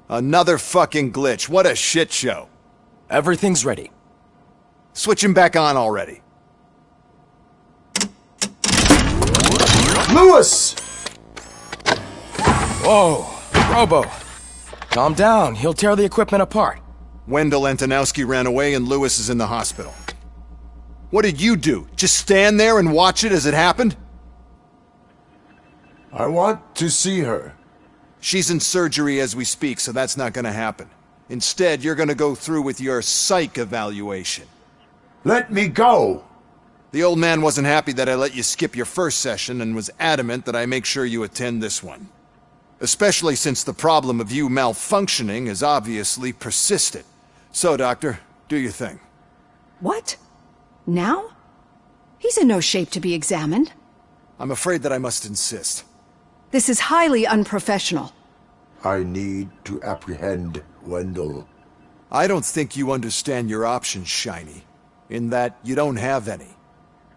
Another fucking glitch. What a shit show. Everything's ready. Switch him back on already. Lewis! Whoa, Robo. Calm down, he'll tear the equipment apart. Wendell Antonowski ran away and Lewis is in the hospital. What did you do? Just stand there and watch it as it happened? I want to see her. She's in surgery as we speak, so that's not gonna happen. Instead, you're gonna go through with your psych evaluation. Let me go! The old man wasn't happy that I let you skip your first session and was adamant that I make sure you attend this one. Especially since the problem of you malfunctioning is obviously persistent. So, Doctor, do your thing. What? Now? He's in no shape to be examined. I'm afraid that I must insist. This is highly unprofessional. I need to apprehend Wendell. I don't think you understand your options, Shiny. In that you don't have any.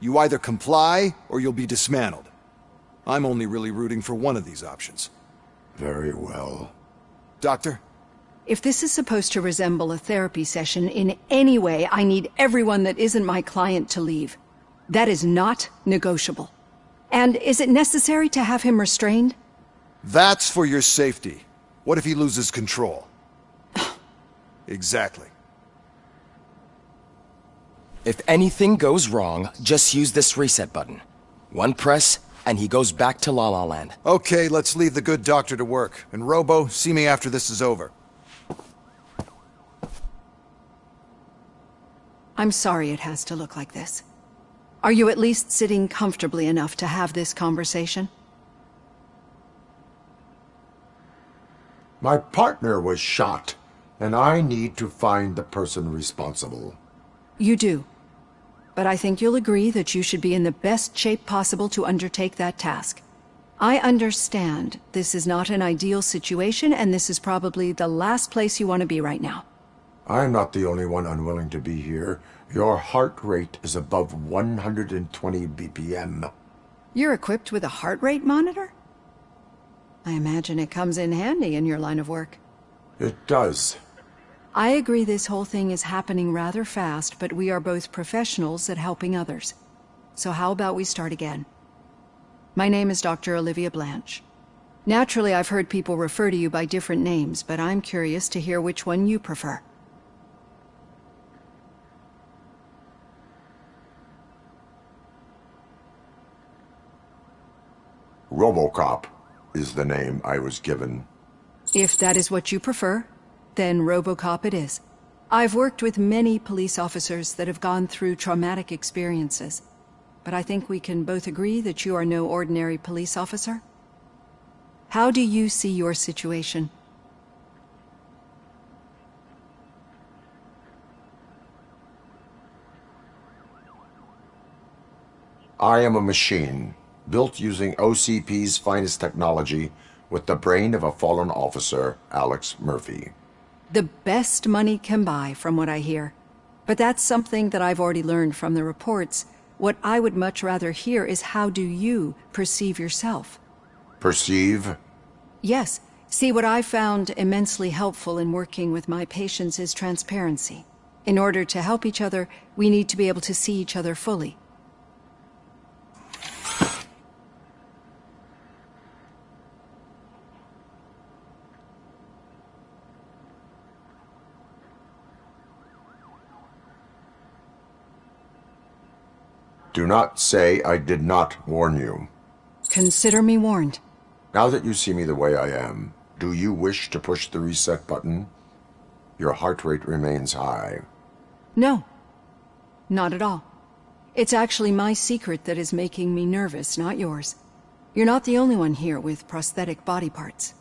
You either comply, or you'll be dismantled. I'm only really rooting for one of these options. Very well. Doctor? If this is supposed to resemble a therapy session in any way, I need everyone that isn't my client to leave. That is not negotiable. And is it necessary to have him restrained? That's for your safety. What if he loses control? Exactly. If anything goes wrong, just use this reset button. One press, and he goes back to La La Land. Okay, let's leave the good doctor to work. And Robo, see me after this is over. I'm sorry it has to look like this. Are you at least sitting comfortably enough to have this conversation? My partner was shot, and I need to find the person responsible. You do. But I think you'll agree that you should be in the best shape possible to undertake that task. I understand this is not an ideal situation, and this is probably the last place you want to be right now. I'm not the only one unwilling to be here. Your heart rate is above 120 BPM. You're equipped with a heart rate monitor? I imagine it comes in handy in your line of work. It does. I agree this whole thing is happening rather fast, but we are both professionals at helping others. So how about we start again? My name is Dr. Olivia Blanche. Naturally, I've heard people refer to you by different names, but I'm curious to hear which one you prefer. Robocop is the name I was given. If that is what you prefer, then Robocop it is. I've worked with many police officers that have gone through traumatic experiences, but I think we can both agree that you are no ordinary police officer. How do you see your situation? I am a machine, built using OCP's finest technology with the brain of a fallen officer, Alex Murphy. The best money can buy, from what I hear. But that's something that I've already learned from the reports. What I would much rather hear is how do you perceive yourself? Perceive? Yes. See, what I found immensely helpful in working with my patients is transparency. In order to help each other, we need to be able to see each other fully. Do not say I did not warn you. Consider me warned. Now that you see me the way I am, do you wish to push the reset button? Your heart rate remains high. No. Not at all. It's actually my secret that is making me nervous, not yours. You're not the only one here with prosthetic body parts.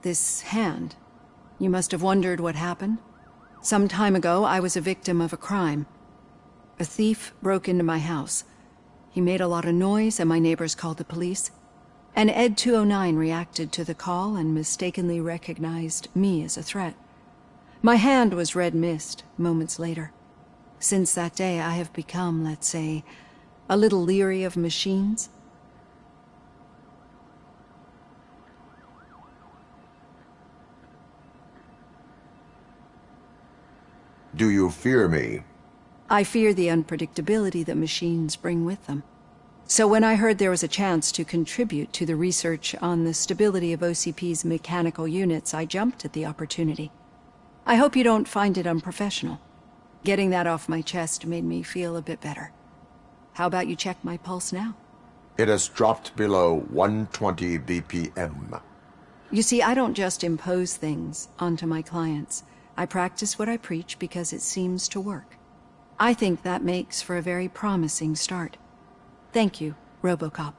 This hand, you must have wondered what happened. Some time ago, I was a victim of a crime. A thief broke into my house. He made a lot of noise and my neighbors called the police. And Ed 209 reacted to the call and mistakenly recognized me as a threat. My hand was red mist moments later. Since that day, I have become, let's say, a little leery of machines. Do you fear me? I fear the unpredictability that machines bring with them. So when I heard there was a chance to contribute to the research on the stability of OCP's mechanical units, I jumped at the opportunity. I hope you don't find it unprofessional. Getting that off my chest made me feel a bit better. How about you check my pulse now? It has dropped below 120 BPM. You see, I don't just impose things onto my clients. I practice what I preach because it seems to work. I think that makes for a very promising start. Thank you, Robocop.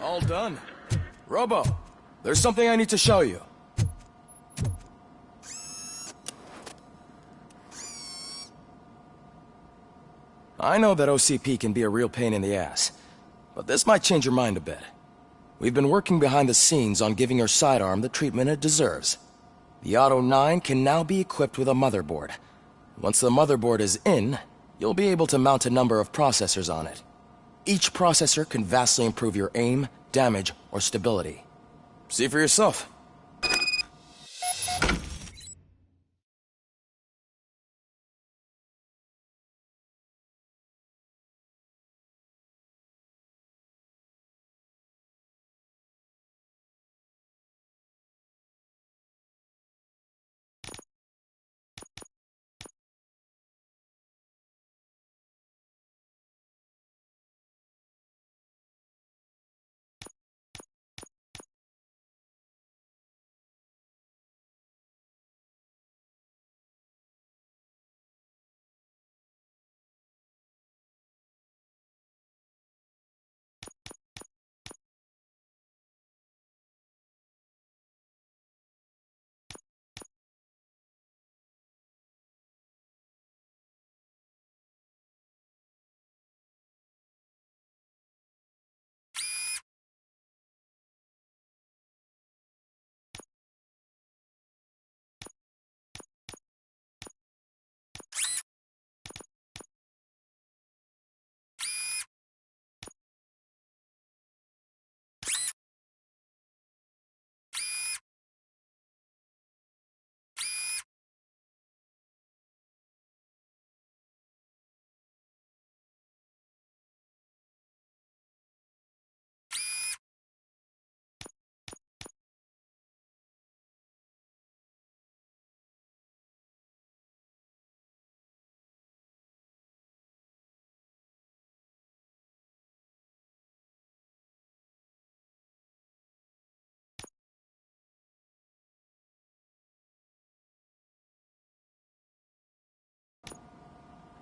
All done. Robo, there's something I need to show you. I know that OCP can be a real pain in the ass, but this might change your mind a bit. We've been working behind the scenes on giving your sidearm the treatment it deserves. The Auto 9 can now be equipped with a motherboard. Once the motherboard is in, you'll be able to mount a number of processors on it. Each processor can vastly improve your aim, damage, or stability. See for yourself.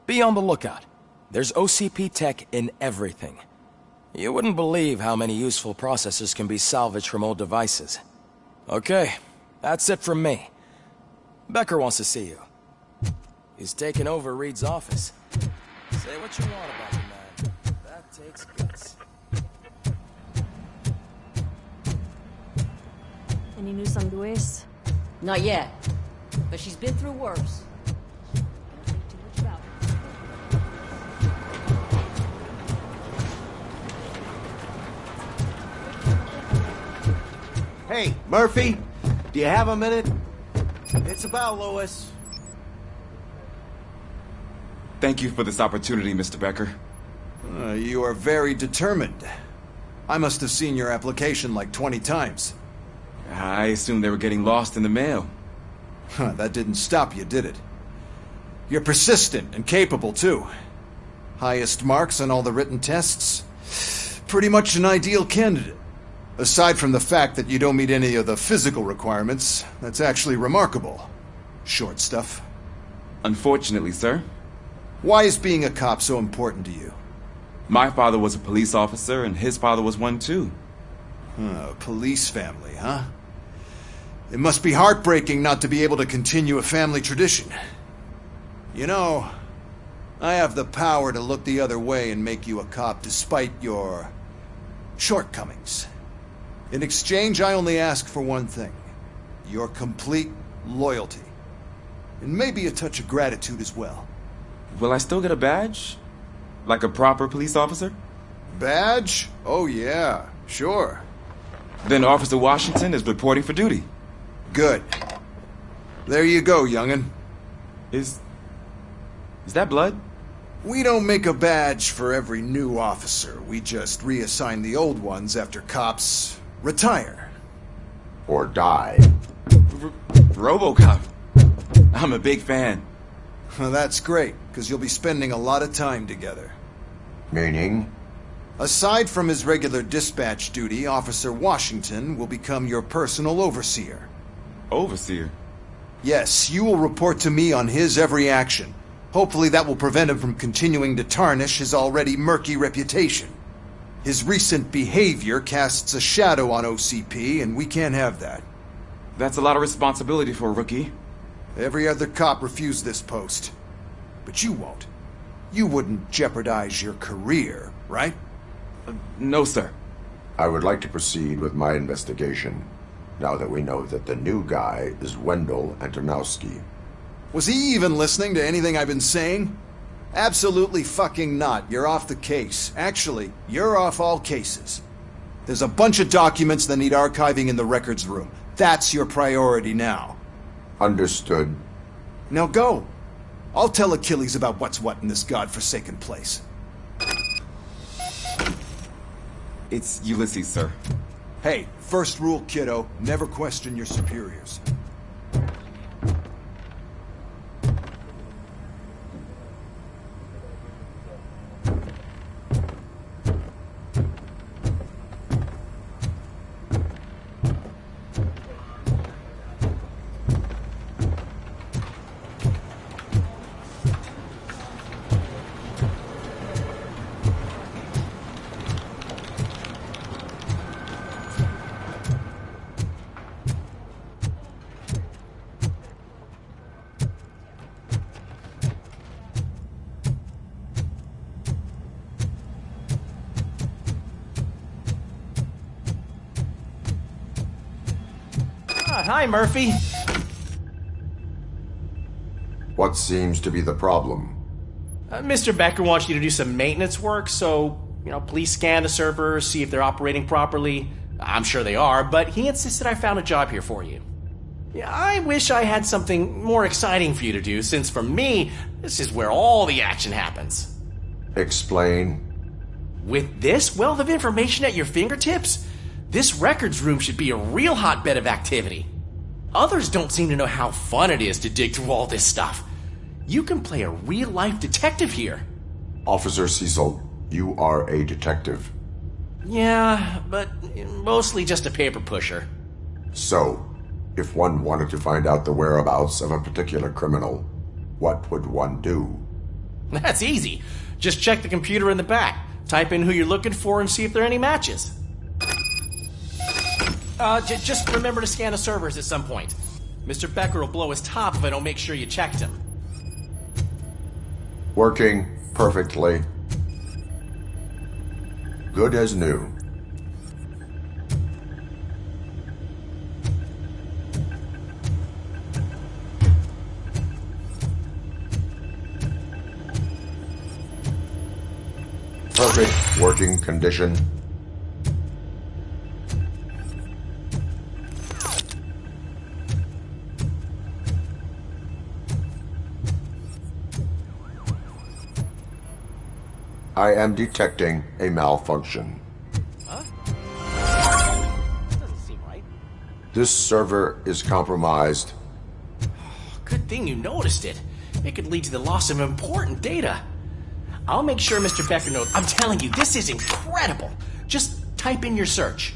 Be on the lookout. There's OCP tech in everything. You wouldn't believe how many useful processors can be salvaged from old devices. Okay, that's it from me. Becker wants to see you. He's taken over Reed's office. Say what you want about him, man. That takes guts. Any news on Luis? Not yet, but she's been through worse. Don't think too much about it. Hey, Murphy, do you have a minute? It's about Lois. Thank you for this opportunity, Mr. Becker. You are very determined. I must have seen your application like 20 times. I assumed they were getting lost in the mail. That didn't stop you, did it? You're persistent and capable, too. Highest marks on all the written tests. Pretty much an ideal candidate. Aside from the fact that you don't meet any of the physical requirements, that's actually remarkable. Short stuff. Unfortunately, sir. Why is being a cop so important to you? My father was a police officer, and his father was one too. Police family, huh? It must be heartbreaking not to be able to continue a family tradition. You know, I have the power to look the other way and make you a cop despite your shortcomings. In exchange, I only ask for one thing. Your complete loyalty. And maybe a touch of gratitude as well. Will I still get a badge? Like a proper police officer? Badge? Oh yeah, sure. Then Officer Washington is reporting for duty. Good. There you go, young'un. Is that blood? We don't make a badge for every new officer. We just reassign the old ones after cops retire. Or die. Robocop. I'm a big fan. Well, that's great, because you'll be spending a lot of time together. Meaning? Aside from his regular dispatch duty, Officer Washington will become your personal overseer. Overseer? Yes, you will report to me on his every action. Hopefully that will prevent him from continuing to tarnish his already murky reputation. His recent behavior casts a shadow on OCP, and we can't have that. That's a lot of responsibility for a rookie. Every other cop refused this post. But you won't. You wouldn't jeopardize your career, right? No, sir. I would like to proceed with my investigation, now that we know that the new guy is Wendell Antonowski. Was he even listening to anything I've been saying? Absolutely fucking not. You're off the case. Actually, you're off all cases. There's a bunch of documents that need archiving in the records room. That's your priority now. Understood. Now go. I'll tell Achilles about what's what in this godforsaken place. It's Ulysses, sir. Hey, first rule, kiddo, never question your superiors. Hi, Murphy. What seems to be the problem? Mr. Becker wants you to do some maintenance work, so, please scan the servers, see if they're operating properly. I'm sure they are, but he insisted I found a job here for you. Yeah, I wish I had something more exciting for you to do, since for me, this is where all the action happens. Explain. With this wealth of information at your fingertips, this records room should be a real hotbed of activity. Others don't seem to know how fun it is to dig through all this stuff. You can play a real-life detective here. Officer Cecil, you are a detective. Yeah, but mostly just a paper pusher. So, if one wanted to find out the whereabouts of a particular criminal, what would one do? That's easy. Just check the computer in the back, type in who you're looking for, and see if there are any matches. Just remember to scan the servers at some point. Mr. Becker will blow his top if I don't make sure you checked him. Working perfectly. Good as new. Perfect working condition. I am detecting a malfunction. Huh? That doesn't seem right. This server is compromised. Good thing you noticed it. It could lead to the loss of important data. I'll make sure Mr. Becker knows. I'm telling you, this is incredible. Just type in your search.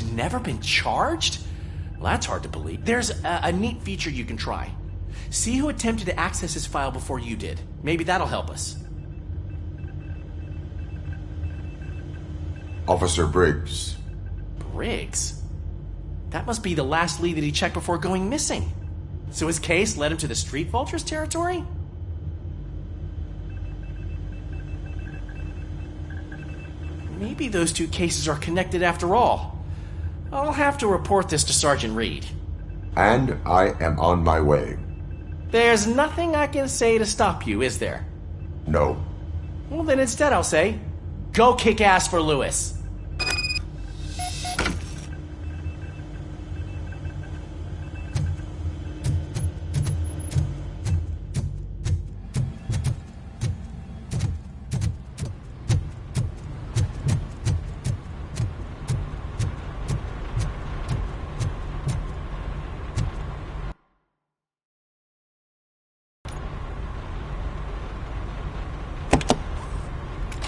never been charged? Well, that's hard to believe. There's a neat feature you can try. See who attempted to access his file before you did. Maybe that'll help us. Officer Briggs. Briggs? That must be the last lead that he checked before going missing. So his case led him to the Street Vultures territory? Maybe those two cases are connected after all. I'll have to report this to Sergeant Reed. And I am on my way. There's nothing I can say to stop you, is there? No. Well, then instead I'll say, go kick ass for Lewis.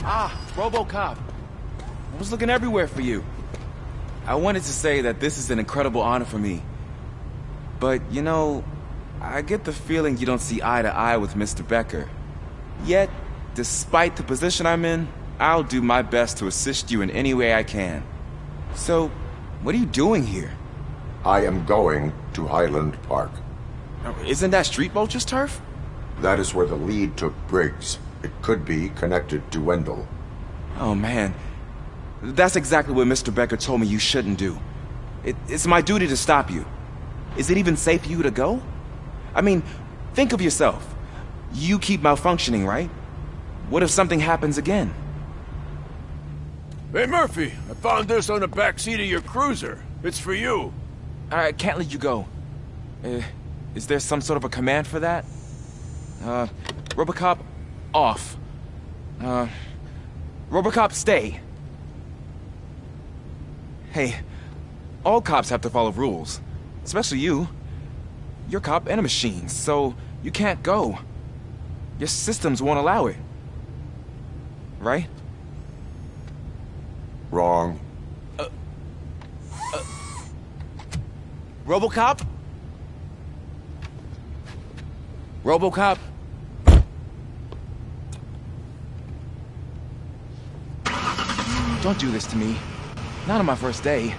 Ah, Robocop. I was looking everywhere for you. I wanted to say that this is an incredible honor for me. But, you know, I get the feeling you don't see eye to eye with Mr. Becker. Yet, despite the position I'm in, I'll do my best to assist you in any way I can. So, what are you doing here? I am going to Highland Park. Isn't that Street Vulture's turf? That is where the lead took Briggs. It could be connected to Wendell. Oh, man. That's exactly what Mr. Becker told me you shouldn't do. It's my duty to stop you. Is it even safe for you to go? I mean, think of yourself. You keep malfunctioning, right? What if something happens again? Hey, Murphy, I found this on the back seat of your cruiser. It's for you. I can't let you go. Is there some sort of a command for that? Robocop, off. Robocop, stay. Hey, all cops have to follow rules. Especially you. You're a cop and a machine, so you can't go. Your systems won't allow it. Right? Wrong. Robocop? Robocop? Don't do this to me. Not on my first day.